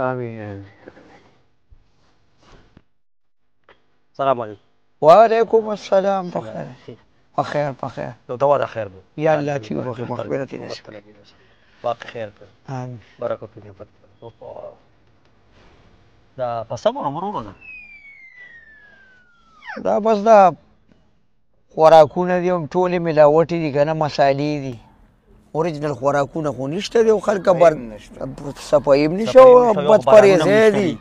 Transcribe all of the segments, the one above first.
آمين. السلام عليكم. وعليكم السلام. بخير بخير بخير. لو دوا خير بو يا الله تيوبك مغفرة نسب. باقي خير. آمين. بركة فيك. دا پسمو امرونه ده. دا بس دا خوراکونه دي ټولې ملاوټې دي که نه مسالې دي. اوریجنل خوراکونه خو نشته دي او خلک صفایي هم نشته او بدپرهیزی دي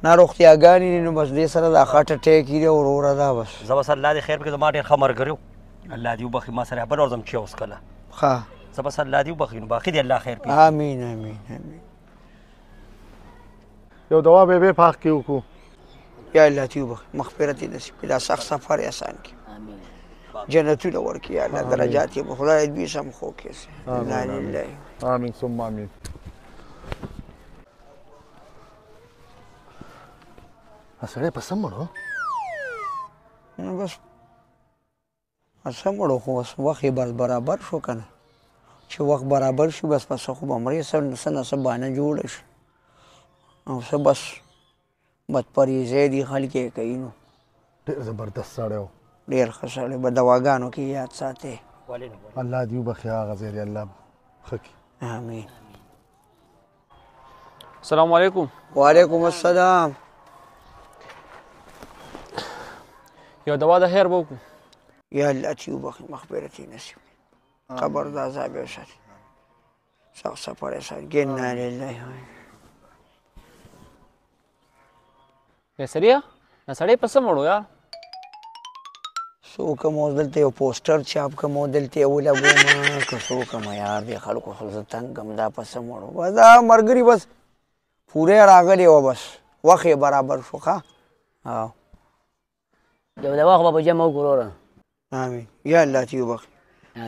ناروغتیاګانې دي. نو بس دې سره دا خټه ټیکې دي وروره دا بس. زه بس الله دې خیر وکړي. زما ډېر ښه ملګری و. الله دې وبخښي ما سره بل ورځم چې اوس کله ښه. زه بس الله دې وبخښي نو باقي دې الله خیر کړي. آمین آمین آمین. یو دوا به پاک کې وکړو. یا الله تی وبخښي مغفرت یې نصیب کړي. دا سخت سفر یې آسان کړي. جنتونه ورکړي یا الله. درجات یې به خدای دوی سم ښو کړي. انا لله. آمین ثم آمین. سړی په سم مړو؟ نو بس څه مړو خو اوس وخت یې بس برابر شو که نه. چې وخت برابر شي بس پس خو به مرې څه نه څه بهانه جوړه شي او څه بس بدپرهیزی دي خلک یې کوي. نو ډېر زبردست سړی و. ډېر ښه سړی به دواګانو کې یاد ساتئ. الله دې وبخښي هغه ځای دې الله ښه کړي. آمین. السلام علیکم. وعلیکم السلام. یو دوا د خیر به وکړو. یا الله تی وبخښي مغفرت یې نصیب کړي. قبر د عذاب یې وساتي. سخت سفر یې آسان کړي. انا لله. یا سړیه دا سړی په څه مړو یار؟ څوک هم اوس دلته یو پوسټر چاپ کړم او دلته یې ولګوم که څوک هم یار دې خلکو خو زه تنګ یم دا په څه مړو. بس دا ملګري بس پوره راغلی وه بس وخت یې برابر شو. ښه او یو دوا خو به په جمع وکړو وروره. آمین. یا الله تی وبخښي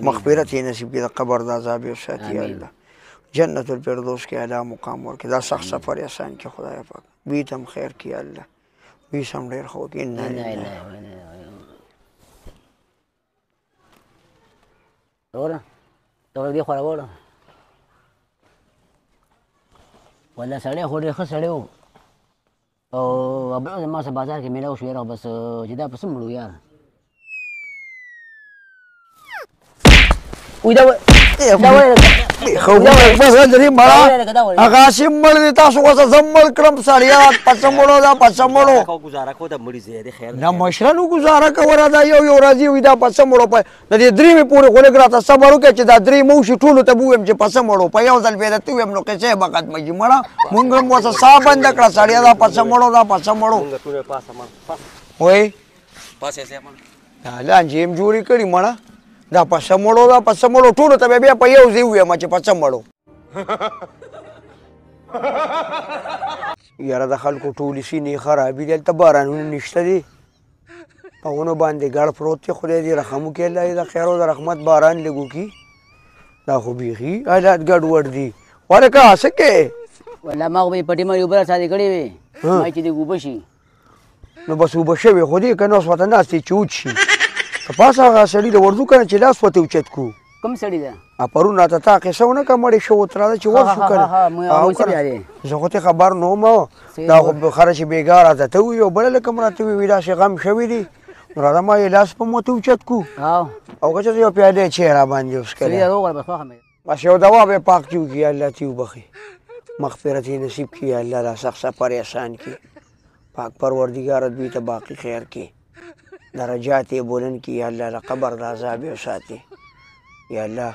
مغفرت یې نصیب کړي. د قبر د عذاب یې وساتي. یا الله جنت الفردوس کې اعلی مقام ورکړي. دا سخت سفر یې آسان کړي خدای پاک. دوی ته هم خیر کړي یا الله. دوی سم ډېر ښه وکړي. انا لله. وروره ته دې خوا راوړه. والله سړی خو ډېر ښه سړی و او بل ما سره بازار کې میلاو شو یاره بس چې دا په څه مړو یاره. وی دا هغاسې مړ دی تاسو اوس زه مړ کړم سړیات په څه مړو دا په څه مړو. ګزاره کو د مړي ځای دی خیر. نه مشرانو ګزاره کوله دا یو یو راځي وي دا په څه مړو. په د دې درېیمې پورې خو لږ راته صبر وکړه چې دا درې مو شي ټولو ته به ووایم چې په څه مړو. په یو ځل بې درته ووایم نو قصه یې به ختمېږي. مړه مونږ هم اوس ساه بنده کړه سړیه دا په څه مړو دا په څه مړو. وایي لانجې هم جوړې کړي مړه دا په څه مړو دا په څه مړو. ټولو ته به بیا په یو ځای ووایم چې په څه مړو. یاره د خلکو ټولې سینې خرابې دي. هلته بارانونه نشته دي په ونو باندې ګړ پروت دی. خدای دې رحم وکړي. الله یې د خیر او د رحمت باران لږ وکړي. دا خو بیخي حالات ګډوډ دي. وعلیکم څه کوې؟ والله ما خو به یې پټې مړې اوبه راسادې کړې وې ما چې دې اوبه شي. نو بس اوبه شوې خو دې که نه اوس ورته ناست یې چې وچ شي. که پاس هغه سړي د وردو که نه چې لاس ورته اوچت کړو. کوم سړي ده؟ پرون راته تا قصه ونه کړه مړې شو ورته راځه چې ورشو که نه. زه خو ته خبر نه وم. دا خو خره چې بېګا راته ته ووي او بله لکه م راته ووي داسې غم شوي دي. نو راځه ما یې لاس په مو ورته اوچت کړو او که چېرته یو پیاله چای راباندې وڅښلې. بس یو دوا به یې پاک چې وکړي. الله تی وبخښي مغفرت یې نصیب کړي. الله دا سخت سفر یې آسان کړي. پاک پروردګاره دوی ته باقي خیر کړي. درجات یې بلند کړي. یا الله د قبر د عذاب یې وساتي. یا الله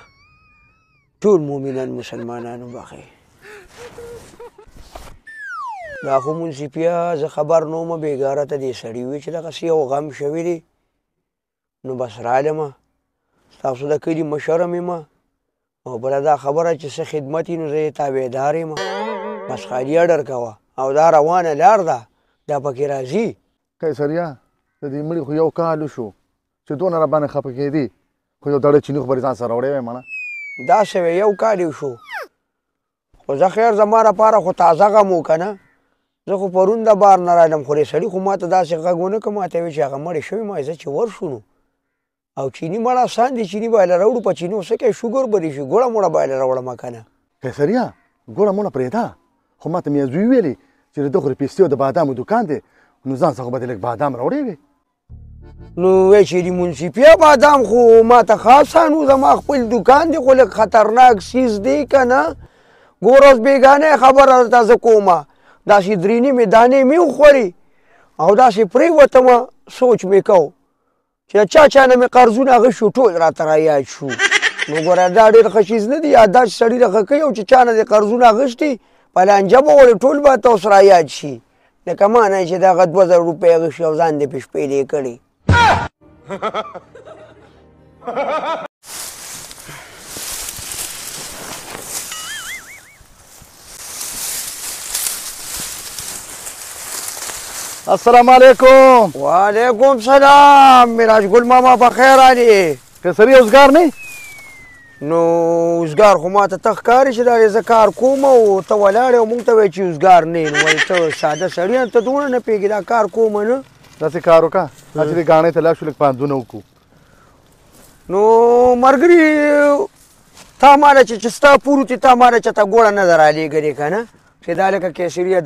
ټول مؤمنان مسلمانانو بخښي. دا خو منصفیه زه خبر نه ومه بېګاره ته دې سړي وي چې دغسې یو غم شوي دی. نو بس رالمه ستاسو د کلي مشر هم یم او بله دا خبره چې څه خدمت وي نو زه یې تابعدار یم. بس خالي اډر کوه او دا روانه لار ده دا پکې راځي. قیصریه د دې مړي خو یو کال وشو چې دونه راباندې خفه کېدي خو یو دړه چیني خو به ځان سره راوړی وی مړه. دا شوی یو کال یې شو خو زه خیر زما لپاره خو تازه غم و که نه. زه خو پرون د بار نه رالم خو دې سړي خو ما ته داسې غږ ونه کړه. ما ته یې ویل چې هغه مړې شوې. ما زه چې ورشو نو او چیني مړه آسان دي. چیني باید راوړو په چینو څه کوي شوګر به دې شي ګوړه موړه باید راوړم که نه. قیصریه ګوړه موړه پرېږده خو ما ته مې زوی ویلې چې د دغه پیستې او د بادامو دوکان دی نو ځان څخه به دې لږ بادام راوړی وي نو وای چې د منصفیه بادام خو ما ته خاصه نو زما خپل دوکان دی خو لږ خطرناک سیز دی که نه ګوره اوس بېګانۍ خبره درته زه کومه داسې درې نیمې دانې مې وخوړې او داسې پرېوتمه سوچ مې کو چې چا نه مې قرضونه اخیستي ټول راته رایاد شو نو ګوره دا ډېر ښه چیز نه دی یادداشت سړي له ښه کوي او چې چا نه دې قرضونه اخیستي په لانجه به غواړي ټول به ته اوس رایاد شي لکه ما نه چې دغه 2000 روپۍ اخیستي او ځان دې پې شپېلې کړې السلام علیکم وعلیکم سلام میراج ګل ماما په خیر علي که سړي اوزګار نه نو اوزګار خو ما ته ته ښکاري چې دا زه کار کوم او ته ولاړې او مونږ ته وایې چې اوزګار نه نو وایي ته ساده سړی ته دونه نه پوهېږې دا کار کوم نه داسې کار وکړه چې دې ګاڼې ته لاړ شو لږ پانځونه وکړو نو ملګري تا ماله چې ستا پور چې تا ماله چېته ګوړه نه ده رالیږلې که نه چې دا لکه کیسریه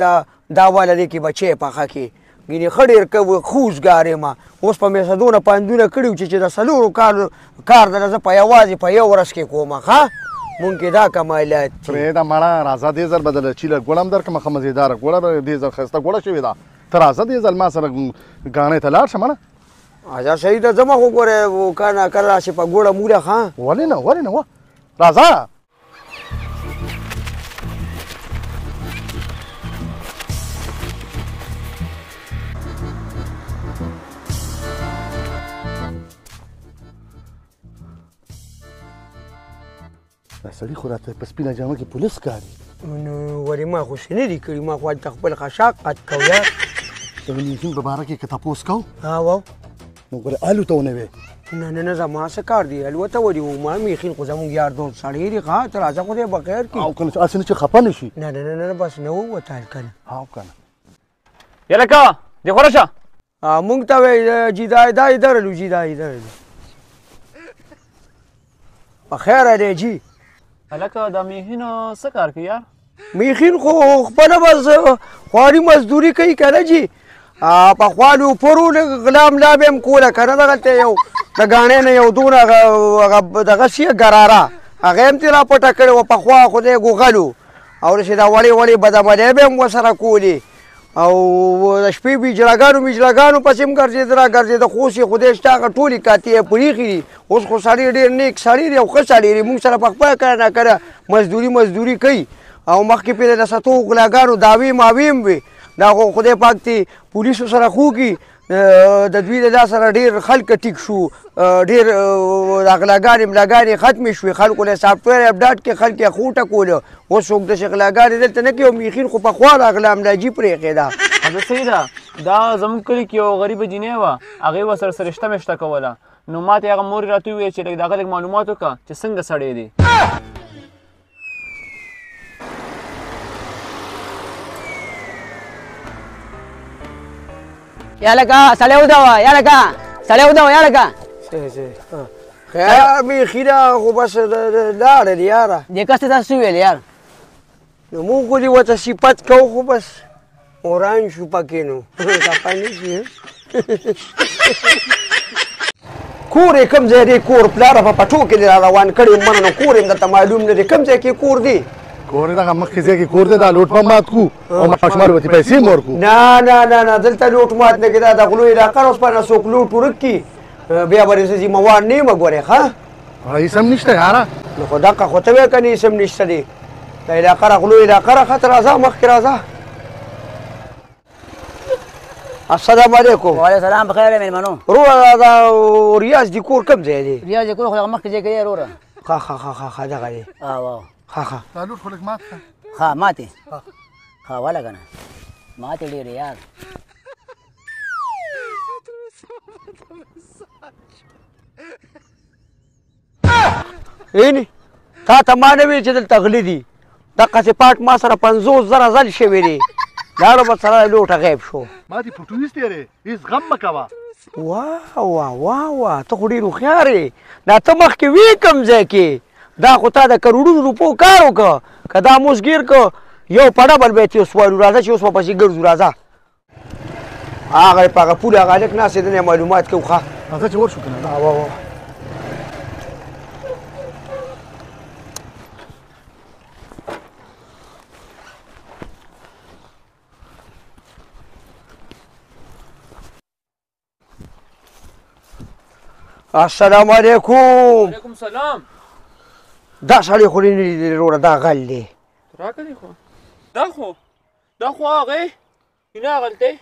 دا واله دی کې بچی پخه کې ګینې ښه ډېر ښه اوزګار یم اوس په مې څه دونه پندونه کړي وو چې د 4 کالو کار دله زه په یوازې په یو ورځ کې کوم ښه مونږ کې دا کمالات دي پرېږده مړه راځه دې ځل به دله چیله ګوړه هم درکړم ښه مزېداره ګوړه به دې ځل ښایسته ګوړه شوې ده ته راځه دې ځل ما سره ګاڼې ته لاړ شه مړه اچھا صحیح ده ځمه خو ګورې کله ناکله راشې په ګوړه موړه ښه ولې نه راځه دا سړي خو راته په سپینه جامه کې پولیس ښکاري نو ولې ما خو څه نه دي کړي ما خو هلته خپل خشاک قد کو یار د نیفین په باره کې که تپوس کوو واو نو ګوره الو ته ونه وې نه زما څه کار دی الوته ولې وما میخین خو زموږ یار دوست سړی دی ښه ته راځه خدای به خیر کړي او که نه هسې نه چې خفه نه شي نه بس نه ووته هلکنه او که نه یلکه دې خوره شه مونږ ته وایي جیدا درلو په خیره دی جي هلکه دا میخینو څه کار کوي یار میخین خو خپله بس خواري مزدوري کوي که نه جي پخوا لوپرو لږ غلا ملا به هم کوله که نه دغلته یو د ګاڼې نه یو دونه دغه شي ګراره هغه هم ترې راپټه کړې وه پخوا خو دی ګوغلو او داسې دا وړې بدملۍ به هم ورسره کولې او د شپې میجړګانو پسې هم ګرځېده خو اوس یې خدای شته هغه ټولې کاتې یې پرېښي دي اوس خو سړی ډېر نیک سړی دی او ښه سړی دی مونږ سره پخپله کله ناکله مزدوري کوي او مخکې پرې د ستو غلاګانو دعوې ماوې هم وې دا خو خدای پاک دې پولیسو سره خو کي د دوی د دا سره ډېر خلک ټیک شو ډېر د غلاګانې ختمې شوې خلکو له سافټویر اپډیټ کې خلک یې خوټه کوله اوس څوک داسې غلاګانې دلته نه کوي او میخین خو پخوا دا غلا ملاجي پرېښې ده دا صحیح ده دا زموږ کلي کې یو غریبه جینۍ وه هغې ورسره رشته مشته کوله نو ما ته هغه مور یې راته وویل چې لږ د هغه لږ معلومات وکړه چې څنګه سړی دی یالکه سړی ودوه یالکه خیر میخینه خو بس لاړه دی یاره دې کس ته تاسو ویل یار نو مونږ خو دې ورته صفت کوو خو بس اوران شو پکې نو خفه نه شي کور یې کوم ځای دی کور پلاره په پټو کې دی را روان کړی منه نو کور یې درته معلوم نه دی کوم ځای کې کور دی کور دغه مخکې ځای کې کور دی دا لوټ مات کو او ماشومان به پیسې مور کو نه دلته لوټ مات نه کېده د غلو علاقه اوس په نه څوک لوټ ورک کي بیا به زه ذمهوار نه یم ګورې ښه هیڅ هم نشته یاره نو خو دقه خو ته وایې که نه هیڅ هم نشته دی د علاقه را غلو علاقه را ښه ته راځه مخکې راځه السلام علیکم وعلیکم السلام بخیر یم مېلمنو وروره دا ریاض دی کور کوم ځای دی ریاض د کور خو هغه مخکې ځای کې دی وروره ښه دغه دی ښه دا لوټ خو لږ مات کړه ها ماتې ها والا کنه ماتې ډېرې یار اینې تا ته ما نه ویل چې دلته غلي دي دقسې پاټ ما سره 50,000 ځل شوي دي لاړو به سره لوټه غیب شو ما دې پټو ایستې دی هېڅ غم مه کوه واه ته خو ډېر هوښیار یې دا ته مخکې وې کوم ځای کې دا خو تا د کروړونو روپو کار وکړه که دا موس ګیر که یو پړه بل به یې اوس وایو راځه چې اوس ورپسې ګرځو راځه هغه په هغه پول هغه هلک ناست دی معلومات کوو ښه راځه چې ورشو که نه السلام علیکم وعلیکم سلام دا سړی خو نه دی وروره دا غل دی راکړې خو دا خو هغې نه هغلته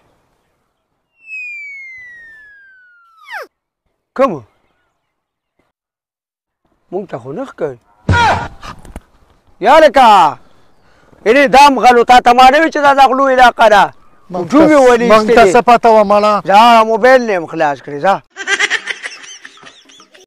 کومه مونږ ته خو نه ښکاري یارکه یعنې دا هم غلو تا ته ما نه وي چې دا د غلو علاقه ده ټومې ولې مونږ ته څه پته وه مړه ځه موبایل نه یم خلاص کړې ځه